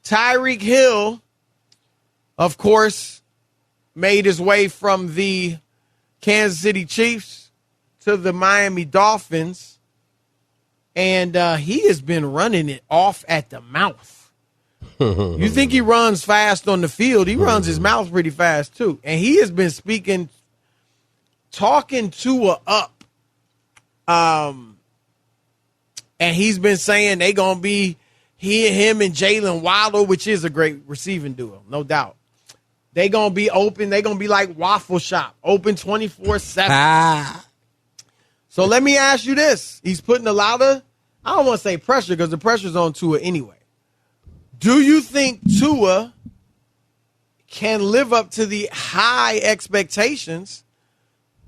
Tyreek Hill, of course, made his way from the Kansas City Chiefs to the Miami Dolphins, and he has been running it off at the mouth. You think he runs fast on the field? He runs his mouth pretty fast, too. And he has been talking Tua up. And he's been saying they going to be him and Jalen Waddle, which is a great receiving duo, no doubt. They going to be open. They going to be like Waffle Shop, open 24/7. So let me ask you this. He's putting a lot of, I don't want to say pressure because the pressure's on Tua anyway. Do you think Tua can live up to the high expectations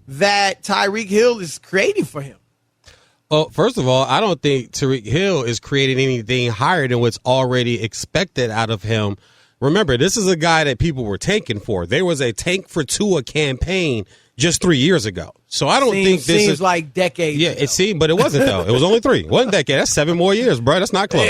that Tyreek Hill is creating for him? Well, first of all, I don't think Tyreek Hill is creating anything higher than what's already expected out of him. Remember, this is a guy that people were tanking for. There was a tank for Tua campaign just 3 years ago. So I don't think this seems is like decades. Yeah, ago. it seemed, but it wasn't though. It was only 3. It wasn't decade. That's 7 more years, bro. That's not close.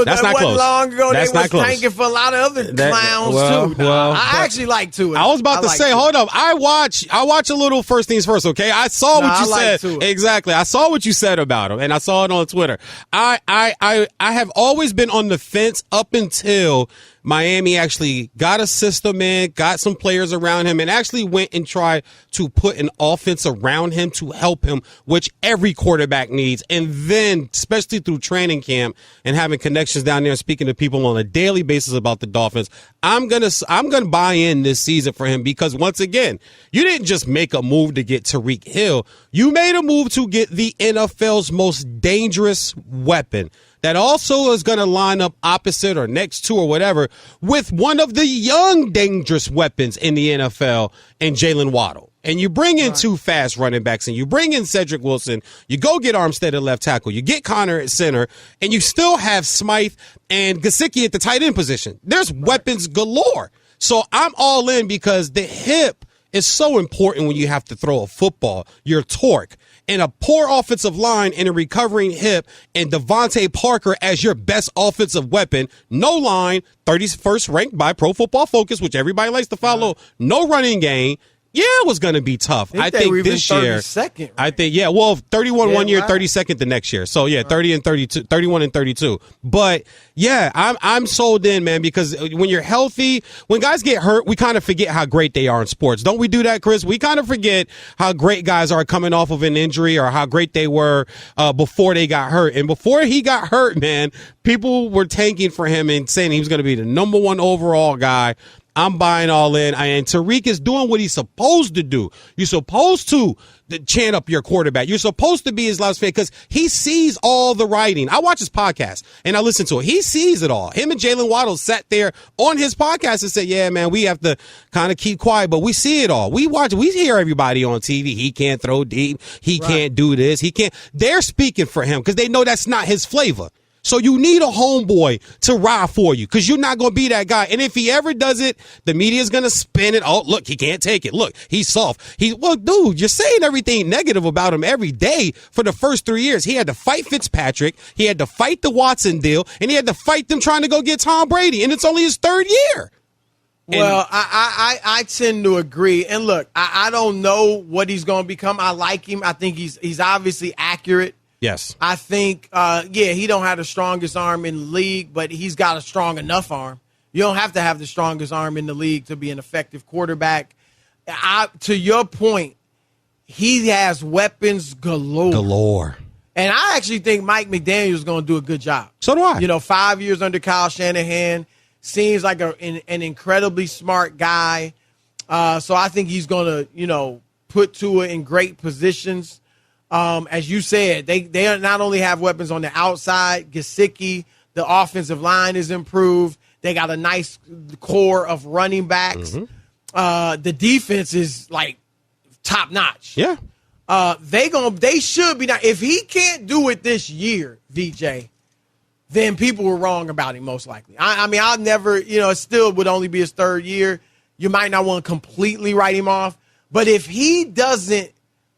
That's not close. Long ago, That's they was not close. tanking for a lot of other clowns too. I actually like Tua. I was about to say, hold up. I watch a little First Things First. Okay, I saw what you said. Tua. Exactly. I saw what you said about him, and I saw it on Twitter. I have always been on the fence up until Miami actually got a system in, got some players around him, and actually went and tried to put an offense around him to help him, which every quarterback needs. And then, especially through training camp and having connections down there and speaking to people on a daily basis about the Dolphins, I'm gonna buy in this season for him because once again, you didn't just make a move to get Tyreek Hill. You made a move to get the NFL's most dangerous weapon that also is going to line up opposite or next to or whatever with one of the young dangerous weapons in the NFL and Jalen Waddle. And you bring in 2 fast running backs and you bring in Cedric Wilson. You go get Armstead at left tackle. You get Connor at center and you still have Smythe and Gesicki at the tight end position. There's weapons galore. So I'm all in because the hip is so important when you have to throw a football, your torque. And a poor offensive line and a recovering hip and Devontae Parker as your best offensive weapon. No line, 31st ranked by Pro Football Focus, which everybody likes to follow. No running game. Yeah, it was going to be tough. I think this year, 32nd, right? I think, 31 one year, 32nd the next year. So, 30 and 32, 31 and 32. But, yeah, I'm sold in, man, because when you're healthy, when guys get hurt, we kind of forget how great they are in sports. Don't we do that, Chris? We kind of forget how great guys are coming off of an injury or how great they were before they got hurt. And before he got hurt, man, people were tanking for him and saying he was going to be the number 1 overall guy. I'm buying all in. And Tyreek is doing what he's supposed to do. You're supposed to chant up your quarterback. You're supposed to be his loudest fan because he sees all the writing. I watch his podcast and I listen to it. He sees it all. Him and Jalen Waddle sat there on his podcast and said, yeah, man, we have to kind of keep quiet, but we see it all. We hear everybody on TV. He can't throw deep. He can't do this. He can't. They're speaking for him because they know that's not his flavor. So you need a homeboy to ride for you because you're not going to be that guy. And if he ever does it, the media is going to spin it. Oh, look, he can't take it. Look, he's soft. Well, dude, you're saying everything negative about him every day for the first 3 years. He had to fight Fitzpatrick. He had to fight the Watson deal. And he had to fight them trying to go get Tom Brady. And it's only his 3rd year. Well, I tend to agree. And look, I don't know what he's going to become. I like him. I think he's obviously accurate. Yes. I think, he don't have the strongest arm in the league, but he's got a strong enough arm. You don't have to have the strongest arm in the league to be an effective quarterback. To your point, he has weapons galore. And I actually think Mike McDaniel is going to do a good job. So do I. 5 years under Kyle Shanahan. Seems like an incredibly smart guy. So I think he's going to, put Tua in great positions. As you said, they not only have weapons on the outside, Gesicki, the offensive line is improved. They got a nice core of running backs. Mm-hmm. The defense is like top notch. Yeah. They should be. If he can't do it this year, VJ, then people were wrong about him most likely. I mean, I'll never, it still would only be his 3rd year. You might not want to completely write him off. But if he doesn't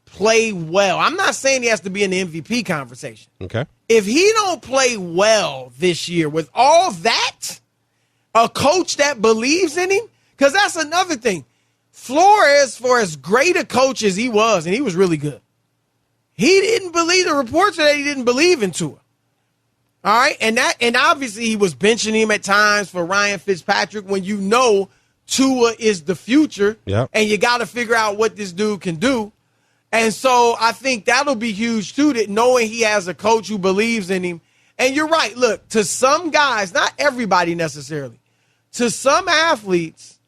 play well, I'm not saying he has to be in the MVP conversation. Okay. If he don't play well this year with all that, a coach that believes in him, because that's another thing. Flores, for as great a coach as he was, and he was really good, he didn't believe, the reports that he didn't believe in Tua. All right, and obviously he was benching him at times for Ryan Fitzpatrick when you know Tua is the future, and you got to figure out what this dude can do. And so I think that'll be huge too, that knowing he has a coach who believes in him. And you're right, look, to some guys, not everybody necessarily, to some athletes,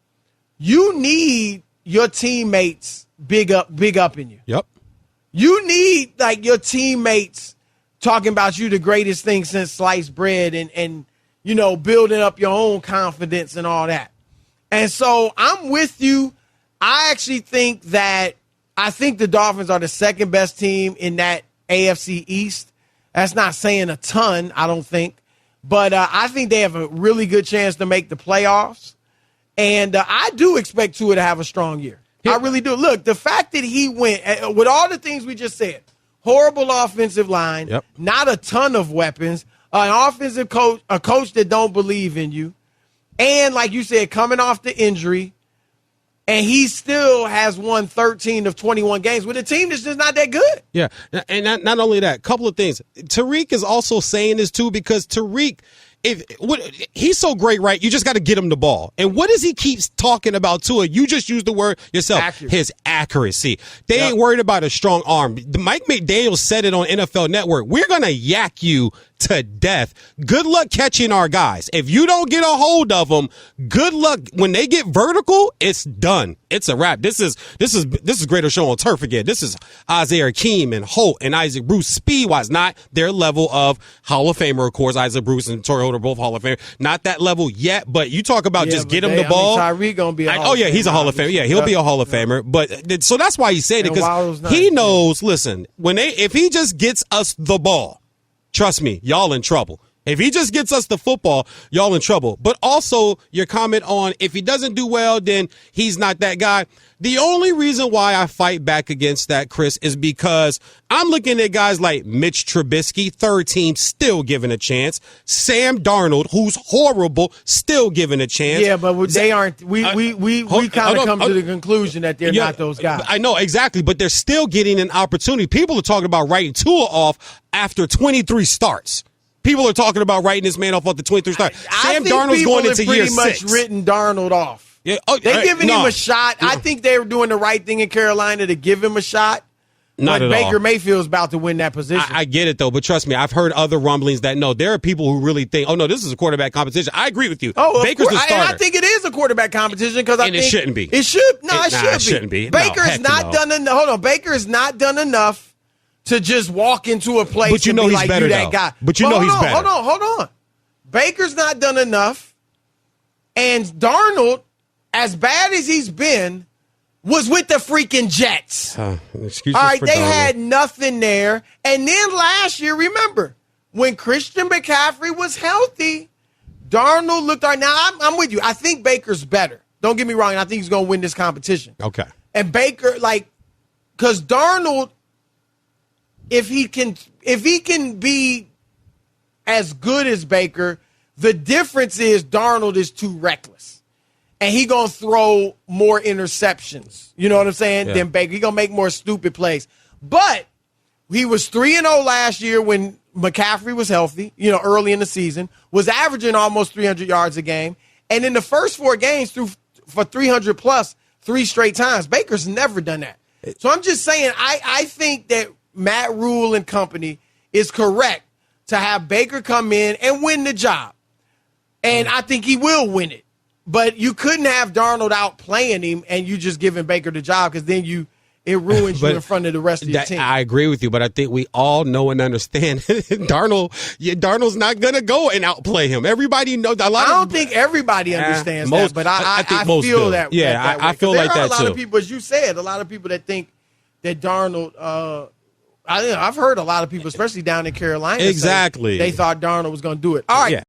you need your teammates big up in you. Yep. You need like your teammates talking about you the greatest thing since sliced bread and you know, building up your own confidence and all that. And so I'm with you. I actually think the Dolphins are the second best team in that AFC East. That's not saying a ton, I don't think. But I think they have a really good chance to make the playoffs. And I do expect Tua to have a strong year. I really do. Look, the fact that he went, with all the things we just said, horrible offensive line, not a ton of weapons, an offensive coach, a coach that don't believe in you, and like you said, coming off the injury, and he still has won 13 of 21 games with a team that's just not that good. Yeah, and not only that, couple of things. Tyreek is also saying this too, because Tyreek, he's so great, right? You just got to get him the ball. And what does he keep talking about Tua? You just used the word yourself. His accuracy. They ain't worried about a strong arm. Mike McDaniel said it on NFL Network. We're going to yak you to death. Good luck catching our guys. If you don't get a hold of them, good luck. When they get vertical, it's done. It's a wrap. This is Greater Show on Turf again. This is Isaiah Keem and Holt and Isaac Bruce. Speed-wise, not their level of Hall of Famer, of course. Isaac Bruce and Torrey Holt are both Hall of Famer. Not that level yet, but you talk about just get him the ball. Tyreek gonna be a Hall of Famer. He's a Hall of Famer. Yeah, he'll be a Hall of Famer. But so that's why he said it, because he knows, listen, if he just gets us the ball, trust me, y'all in trouble. If he just gets us the football, y'all in trouble. But also your comment on if he doesn't do well, then he's not that guy. The only reason why I fight back against that, Chris, is because I'm looking at guys like Mitch Trubisky, third team, still given a chance. Sam Darnold, who's horrible, still given a chance. Yeah, but they aren't. We kind of come to the conclusion that they're not those guys. I know, exactly, but they're still getting an opportunity. People are talking about writing Tua off after 23 starts. People are talking about writing this man off the 23 start. Sam Darnold's going into year 6. Pretty much written Darnold off. Yeah, they're giving him a shot. I think they were doing the right thing in Carolina to give him a shot. Not at Baker all. Mayfield's about to win that position. I get it, though, but trust me, I've heard other rumblings that, no, there are people who really think, oh, no, this is a quarterback competition. I agree with you. Baker's the starter. And I think it is a quarterback competition because I think it shouldn't be. It should. No, it should be. Shouldn't be. Baker's not done enough. Hold on. Baker has not done enough to just walk into a place but you know and be he's like, better, you that though. guy. But you know he's better. Hold on. Baker's not done enough. And Darnold, as bad as he's been, was with the freaking Jets. All right, they had nothing there. And then last year, remember, when Christian McCaffrey was healthy, Darnold looked all right. Now, I'm with you. I think Baker's better. Don't get me wrong. I think he's going to win this competition. Okay. And Baker, because Darnold, if he can be as good as Baker, the difference is Darnold is too reckless. And he going to throw more interceptions, you know what I'm saying, than Baker. He going to make more stupid plays. But he was 3-0 last year when McCaffrey was healthy, early in the season, was averaging almost 300 yards a game. And in the first 4 games, threw for 300 plus 3 straight times. Baker's never done that. So I'm just saying, I think that Matt Rule and company is correct to have Baker come in and win the job. And I think he will win it. But you couldn't have Darnold out playing him and you just giving Baker the job, because then it ruins you in front of the rest of your team. I agree with you, but I think we all know and understand Darnold's not going to go and outplay him. Everybody knows. I don't think everybody understands that, but I feel that. Yeah, I feel like that too. There are a lot of people, as you said, a lot of people that think that Darnold I've heard a lot of people, especially down in Carolina, exactly, they thought Darnold was going to do it. All right. Yeah.